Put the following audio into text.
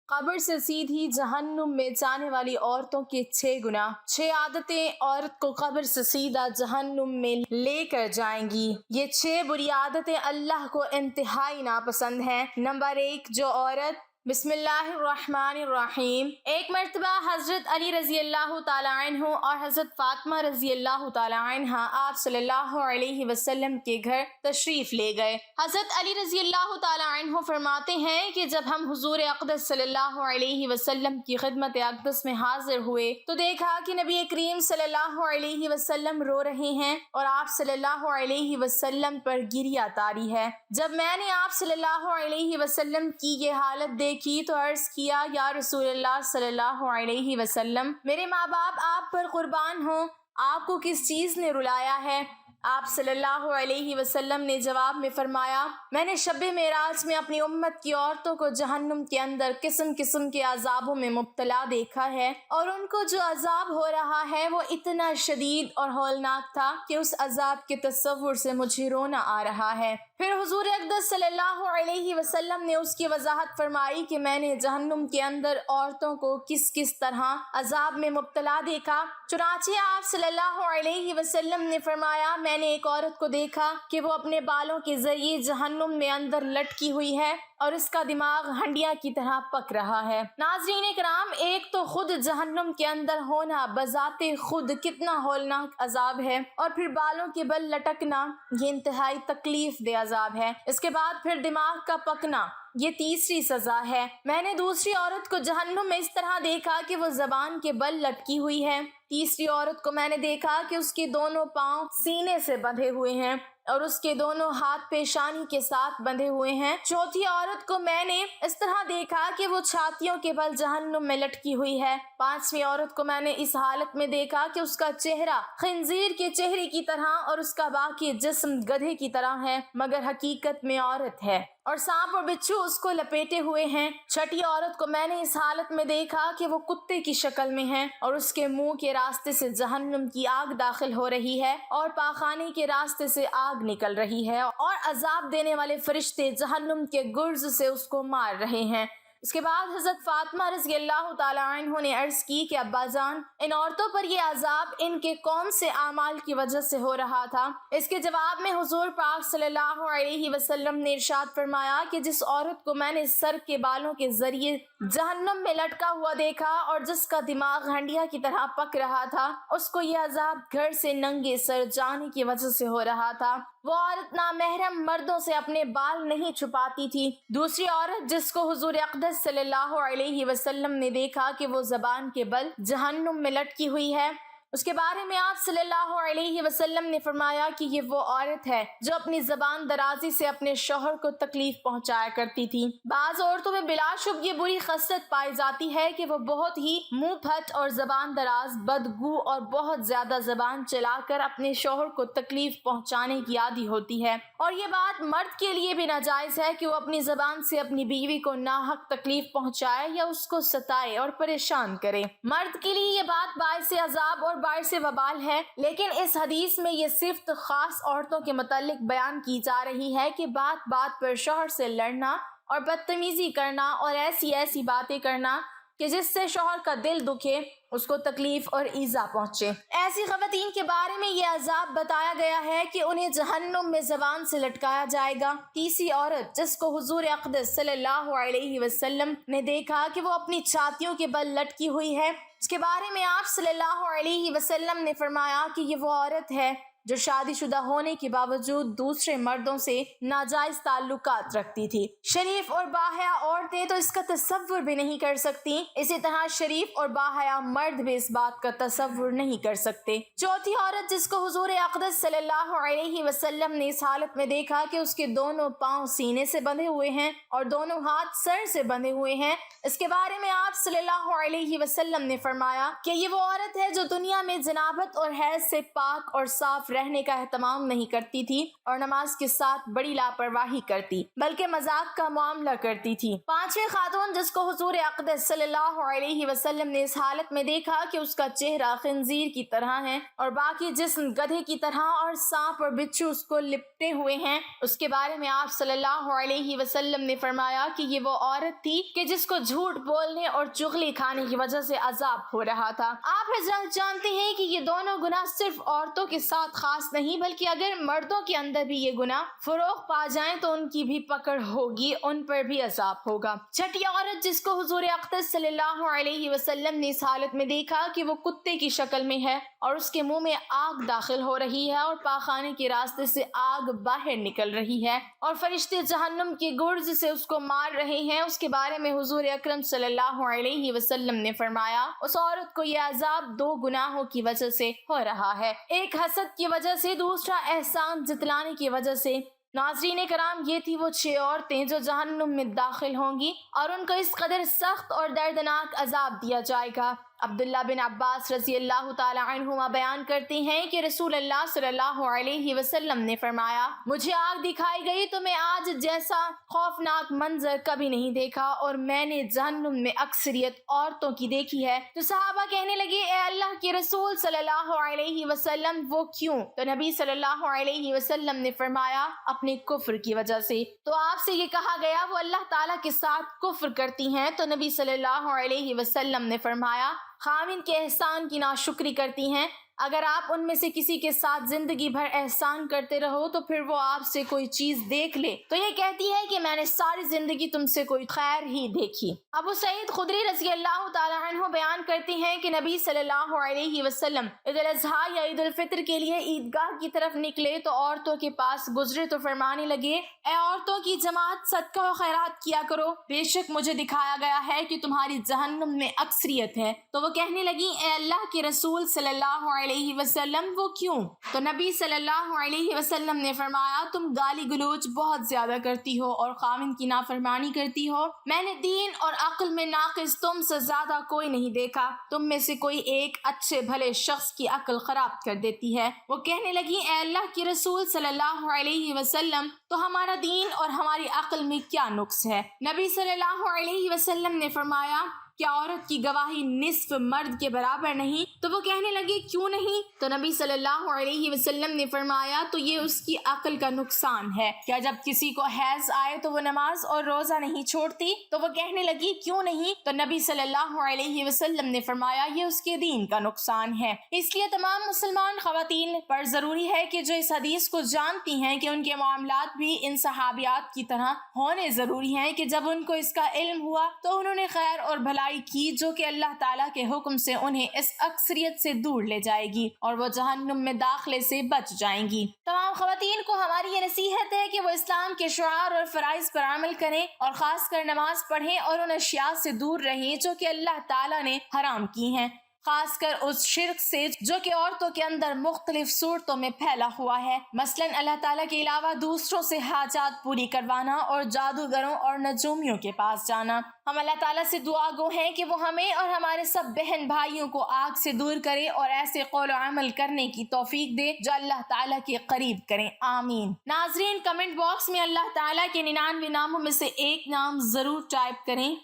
قبر سے سیدھی جہنم میں جانے والی عورتوں کے 6 گناہ۔ 6 عادتیں عورت کو قبر سے سیدھا جہنم میں لے کر جائیں گی۔ یہ 6 بری عادتیں اللہ کو انتہائی ناپسند ہیں۔ نمبر 1، جو عورت بسم اللہ الرحمن الرحیم۔ ایک مرتبہ حضرت علی رضی اللہ تعالی عنہ اور حضرت فاطمہ رضی اللہ تعالی عنہ آپ صلی اللہ علیہ وسلم کے گھر تشریف لے گئے۔ حضرت علی رضی اللہ تعالی عنہ فرماتے ہیں کہ جب ہم حضور اقدس صلی اللہ علیہ وسلم کی خدمت اقدس میں حاضر ہوئے تو دیکھا کہ نبی کریم صلی اللہ علیہ وسلم رو رہے ہیں اور آپ صلی اللہ علیہ وسلم پر گریہ طاری ہے۔ جب میں نے آپ صلی اللہ علیہ وسلم کی یہ حالت دیکھی تو عرض کیا، یا رسول اللہ صلی اللہ علیہ وسلم، میرے ماں باپ آپ پر قربان ہوں، آپ کو کس چیز نے رلایا ہے؟ آپ صلی اللہ علیہ وسلم نے جواب میں فرمایا، میں نے شب معراج میں اپنی امت کی عورتوں کو جہنم کے اندر قسم قسم کے عذابوں میں مبتلا دیکھا ہے، اور ان کو جو عذاب ہو رہا ہے وہ اتنا شدید اور ہولناک تھا کہ اس عذاب کے تصور سے مجھے رونا آ رہا ہے۔ پھر حضور اقدس صلی اللہ علیہ وسلم نے اس کی وضاحت فرمائی کہ میں نے جہنم کے اندر عورتوں کو کس کس طرح عذاب میں مبتلا دیکھا۔ چنانچہ آپ صلی اللہ علیہ وسلم نے فرمایا، میں نے ایک عورت کو دیکھا کہ وہ اپنے بالوں کے ذریعے جہنم میں اندر لٹکی ہوئی ہے اور اس کا دماغ ہنڈیا کی طرح پک رہا ہے۔ ناظرین کرام، ایک تو خود جہنم کے اندر ہونا بذات خود کتنا ہولناک عذاب ہے، اور پھر بالوں کے بل لٹکنا یہ انتہائی تکلیف دہ عذاب ہے۔ اس کے بعد پھر دماغ کا پکنا، یہ تیسری سزا ہے۔ میں نے دوسری عورت کو جہنم میں اس طرح دیکھا کہ وہ زبان کے بل لٹکی ہوئی ہے۔ تیسری عورت کو میں نے دیکھا کہ اس کے دونوں پاؤں سینے سے بندھے ہوئے ہیں اور اس کے دونوں ہاتھ پیشانی کے ساتھ بندھے ہوئے ہیں۔ چوتھی عورت کو میں نے اس طرح دیکھا کہ وہ چھاتیوں کے بل جہنم میں لٹکی ہوئی ہے۔ پانچویں عورت کو میں نے اس حالت میں دیکھا کہ اس کا چہرہ خنزیر کے چہرے کی طرح اور اس کا باقی جسم گدھے کی طرح ہے، مگر حقیقت میں عورت ہے، اور سانپ اور بچھو اس کو لپیٹے ہوئے ہیں۔ چھٹی عورت کو میں نے اس حالت میں دیکھا کہ وہ کتے کی شکل میں ہے اور اس کے منہ کے راستے سے جہنم کی آگ داخل ہو رہی ہے اور پاخانے کے راستے سے آگ نکل رہی ہے، اور عذاب دینے والے فرشتے جہنم کے گرز سے اس کو مار رہے ہیں۔ اس کے بعد حضرت فاطمہ رضی اللہ تعالی عنہ نے عرض کی کہ ابا جان، ان عورتوں پر یہ عذاب ان کے کون سے اعمال کی وجہ سے ہو رہا تھا؟ اس کے جواب میں حضور پاک صلی اللہ علیہ وسلم نے ارشاد فرمایا کہ جس عورت کو میں نے سر کے بالوں کے ذریعے جہنم میں لٹکا ہوا دیکھا اور جس کا دماغ ہنڈیا کی طرح پک رہا تھا، اس کو یہ عذاب گھر سے ننگے سر جانے کی وجہ سے ہو رہا تھا۔ وہ عورت نامحرم مردوں سے اپنے بال نہیں چھپاتی تھی۔ دوسری عورت جس کو حضور اقدس صلی اللہ علیہ وسلم نے دیکھا کہ وہ زبان کے بل جہنم میں لٹکی ہوئی ہے، اس کے بارے میں آپ صلی اللہ علیہ وسلم نے فرمایا کہ یہ وہ عورت ہے جو اپنی زبان درازی سے اپنے شوہر کو تکلیف پہنچایا کرتی تھی۔ بعض عورتوں میں بلا شبہ یہ بری خصلت پائی جاتی ہے کہ وہ بہت ہی منہ پھٹ اور زبان دراز، بدگو اور بہت زیادہ زبان چلا کر اپنے شوہر کو تکلیف پہنچانے کی عادی ہوتی ہے، اور یہ بات مرد کے لیے بھی ناجائز ہے کہ وہ اپنی زبان سے اپنی بیوی کو ناحق تکلیف پہنچائے یا اس کو ستائے اور پریشان کرے۔ مرد کے لیے یہ بات باعث عذاب اور باعث وبال ہے، لیکن اس حدیث میں یہ صرف خاص عورتوں کے متعلق بیان کی جا رہی ہے کہ بات بات پر شوہر سے لڑنا اور بدتمیزی کرنا اور ایسی باتیں کرنا کہ جس سے شوہر کا دل دکھے، اس کو تکلیف اور ایذا پہنچے۔ ایسی خواتین کے بارے میں یہ عذاب بتایا گیا ہے کہ انہیں جہنم میں زبان سے لٹکایا جائے گا۔ تیسری عورت جس کو حضور اقدس صلی اللہ علیہ وسلم نے دیکھا کہ وہ اپنی چھاتیوں کے بل لٹکی ہوئی ہے، اس کے بارے میں آپ صلی اللہ علیہ وسلم نے فرمایا کہ یہ وہ عورت ہے جو شادی شدہ ہونے کے باوجود دوسرے مردوں سے ناجائز تعلقات رکھتی تھی۔ شریف اور باحیا عورتیں تو اس کا تصور بھی نہیں کر سکتی، اسی طرح شریف اور باحیا مرد بھی اس بات کا تصور نہیں کر سکتے۔ چوتھی عورت جس کو حضور اقدس صلی اللہ علیہ وسلم نے اس حالت میں دیکھا کہ اس کے دونوں پاؤں سینے سے بندھے ہوئے ہیں اور دونوں ہاتھ سر سے بندھے ہوئے ہیں، اس کے بارے میں آپ صلی اللہ علیہ وسلم نے فرمایا کہ یہ وہ عورت ہے جو دنیا میں جنابت اور حیض سے پاک اور صاف رہنے کا اہتمام نہیں کرتی تھی اور نماز کے ساتھ بڑی لاپرواہی کرتی بلکہ مذاق کا معاملہ کرتی تھی۔ پانچویں خاتون جس کو حضور اقدس صلی اللہ علیہ وسلم نے اس حالت میں دیکھا کہ اس کا چہرہ خنزیر کی طرح ہے اور باقی جسم گدھے کی طرح اور سانپ اور بچھو اس کو لپٹے ہوئے ہیں، اس کے بارے میں آپ صلی اللہ علیہ وسلم نے فرمایا کہ یہ وہ عورت تھی کہ جس کو جھوٹ بولنے اور چغلی کھانے کی وجہ سے عذاب ہو رہا تھا۔ آپ حضرات جانتے ہیں کہ یہ دونوں گناہ صرف عورتوں کے ساتھ خاص نہیں بلکہ اگر مردوں کے اندر بھی یہ گناہ فروغ پا جائیں تو ان کی بھی پکڑ ہوگی، ان پر بھی عذاب ہوگا۔ چھٹی عورت جس کو حضور اقدس صلی اللہ علیہ وسلم نے اس حالت میں دیکھا کہ وہ کتے کی شکل میں ہے اور اس کے منہ میں آگ داخل ہو رہی ہے اور پاخانے کے راستے سے آگ باہر نکل رہی ہے اور فرشتے جہنم کے گرز سے اس کو مار رہے ہیں، اس کے بارے میں حضور اکرم صلی اللہ علیہ وسلم نے فرمایا اس عورت کو یہ عذاب دو گناہوں کی وجہ سے ہو رہا ہے، ایک حسد کی وجہ سے، دوسرا احسان جتلانے کی وجہ سے۔ ناظرین کرام، یہ تھی وہ 6 عورتیں جو جہنم میں داخل ہوں گی اور ان کو اس قدر سخت اور دردناک عذاب دیا جائے گا۔ عبداللہ بن عباس رضی اللہ تعالی عنہما بیان کرتے ہیں کہ رسول اللہ صلی اللہ علیہ وسلم نے فرمایا مجھے آگ دکھائی گئی تو میں آج جیسا خوفناک منظر کبھی نہیں دیکھا اور میں نے جہنم میں اکثریت عورتوں کی دیکھی ہے۔ تو صحابہ کہنے لگے اے اللہ کے رسول صلی اللہ علیہ وسلم وہ کیوں؟ تو نبی صلی اللہ علیہ وسلم نے فرمایا اپنے کفر کی وجہ سے۔ تو آپ سے یہ کہا گیا وہ اللہ تعالیٰ کے ساتھ کفر کرتی ہیں، تو نبی صلی اللہ علیہ وسلم نے فرمایا خاوند کے احسان کی ناشکری کرتی ہیں، اگر آپ ان میں سے کسی کے ساتھ زندگی بھر احسان کرتے رہو تو پھر وہ آپ سے کوئی چیز دیکھ لے تو یہ کہتی ہے کہ میں نے ساری زندگی تم سے کوئی خیر ہی دیکھی۔ ابو سعید خدری رضی اللہ تعالیٰ عنہ بیان کرتے ہیں کہ نبی صلی اللہ علیہ وسلم عید الاضحیٰ یا عید الفطر کے لیے عیدگاہ کی طرف نکلے تو عورتوں کے پاس گزرے تو فرمانے لگے اے عورتوں کی جماعت صدقہ و خیرات کیا کرو، بے شک مجھے دکھایا گیا ہے کہ تمہاری جہنم میں اکثریت ہے۔ تو وہ کہنے لگی اے اللہ کے رسول صلی اللہ علیہ وسلم وہ کیوں؟ تو نبی صلی اللہ علیہ وسلم نے فرمایا تم گالی گلوچ بہت زیادہ کرتی ہو اور خاوند کی نافرمانی کرتی ہو، میں نے دین اور عقل میں ناقص تم سے زیادہ کوئی نہیں دیکھا، تم میں سے کوئی ایک اچھے بھلے شخص کی عقل خراب کر دیتی ہے۔ وہ کہنے لگی اے اللہ کے رسول صلی اللہ علیہ وسلم تو ہمارا دین اور ہماری عقل میں کیا نقص ہے؟ نبی صلی اللہ علیہ وسلم نے فرمایا کیا عورت کی گواہی نصف مرد کے برابر نہیں؟ تو وہ کہنے لگے کیوں نہیں؟ تو نبی صلی اللہ علیہ وسلم نے فرمایا تو یہ اس کی عقل کا نقصان ہے۔ کیا جب کسی کو حیض آئے تو وہ نماز اور روزہ نہیں چھوڑتی؟ تو وہ کہنے لگی کیوں نہیں؟ تو نبی صلی اللہ علیہ وسلم نے فرمایا یہ اس کے دین کا نقصان ہے۔ اس لیے تمام مسلمان خواتین پر ضروری ہے کہ جو اس حدیث کو جانتی ہیں کہ ان کے معاملات بھی ان صحابیات کی طرح ہونے ضروری ہیں کہ جب ان کو اس کا علم ہوا تو انہوں نے خیر اور بھلائی کی جو کہ اللہ تعالیٰ کے حکم سے انہیں اس اکثریت سے دور لے جائے گی اور وہ جہنم میں داخلے سے بچ جائیں گی۔ تمام خواتین کو ہماری یہ نصیحت ہے کہ وہ اسلام کے شعار اور فرائض پر عمل کریں اور خاص کر نماز پڑھیں اور ان اشیاء سے دور رہیں جو کہ اللہ تعالیٰ نے حرام کی ہیں، خاص کر اس شرک سے جو کہ عورتوں کے اندر مختلف صورتوں میں پھیلا ہوا ہے، مثلاً اللہ تعالیٰ کے علاوہ دوسروں سے حاجات پوری کروانا اور جادوگروں اور نجومیوں کے پاس جانا۔ ہم اللہ تعالیٰ سے دعا گو ہیں کہ وہ ہمیں اور ہمارے سب بہن بھائیوں کو آگ سے دور کرے اور ایسے قول و عمل کرنے کی توفیق دے جو اللہ تعالیٰ کے قریب کریں، آمین۔ ناظرین کمنٹ باکس میں اللہ تعالیٰ کے 99 ناموں میں سے ایک نام ضرور ٹائپ کریں۔